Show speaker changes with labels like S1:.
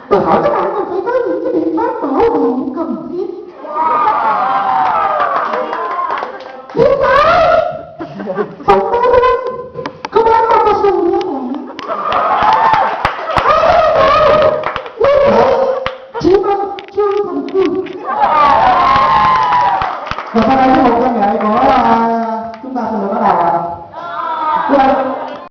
S1: Tôi hỏi các bạn còn phải có những cái biện pháp bảo hộ cần thiết. Hiện tại phòng công an mà có sự nhớ nhẹ. Như vậy chỉ mong Trương Thành Phương. Và sau đây một văn nghệ của chúng ta sẽ được bắt đầu.